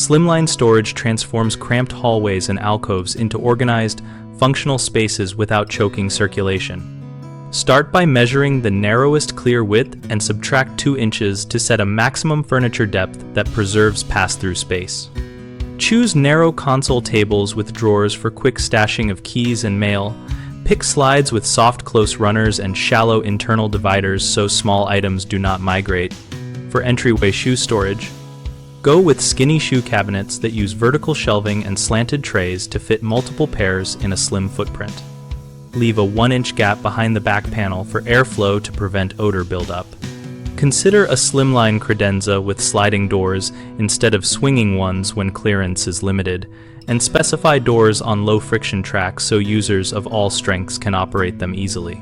Slimline storage transforms cramped hallways and alcoves into organized, functional spaces without choking circulation. Start by measuring the narrowest clear width and subtract 2 inches to set a maximum furniture depth that preserves pass-through space. Choose narrow console tables with drawers for quick stashing of keys and mail. Pick slides with soft close runners and shallow internal dividers so small items do not migrate. For entryway shoe storage, go with skinny shoe cabinets that use vertical shelving and slanted trays to fit multiple pairs in a slim footprint. Leave a 1-inch gap behind the back panel for airflow to prevent odor buildup. Consider a slimline credenza with sliding doors instead of swinging ones when clearance is limited, and specify doors on low-friction tracks so users of all strengths can operate them easily.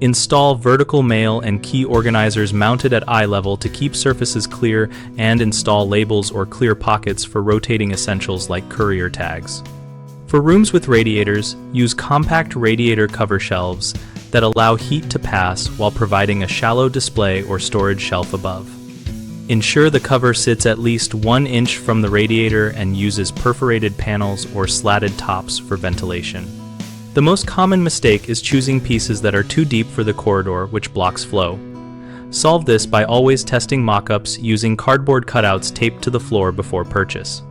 Install vertical mail and key organizers mounted at eye level to keep surfaces clear, and install labels or clear pockets for rotating essentials like courier tags. For rooms with radiators, use compact radiator cover shelves that allow heat to pass while providing a shallow display or storage shelf above. Ensure the cover sits at least 1 inch from the radiator and uses perforated panels or slatted tops for ventilation. The most common mistake is choosing pieces that are too deep for the corridor, which blocks flow. Solve this by always testing mock-ups using cardboard cutouts taped to the floor before purchase.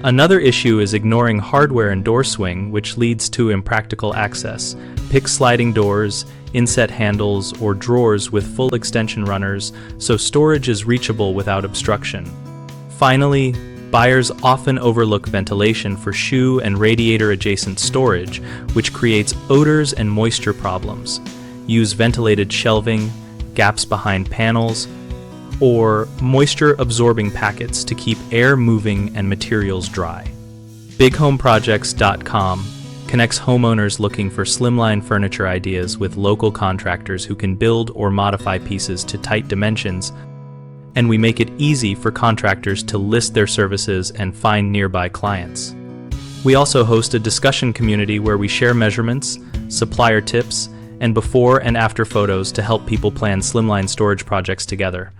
Another issue is ignoring hardware and door swing, which leads to impractical access. Pick sliding doors, inset handles, or drawers with full extension runners so storage is reachable without obstruction. Finally, buyers often overlook ventilation for shoe and radiator adjacent storage, which creates odors and moisture problems. Use ventilated shelving, gaps behind panels, or moisture-absorbing packets to keep air moving and materials dry. BigHomeProjects.com connects homeowners looking for slimline furniture ideas with local contractors who can build or modify pieces to tight dimensions, and we make it easy for contractors to list their services and find nearby clients. We also host a discussion community where we share measurements, supplier tips, and before and after photos to help people plan slimline storage projects together.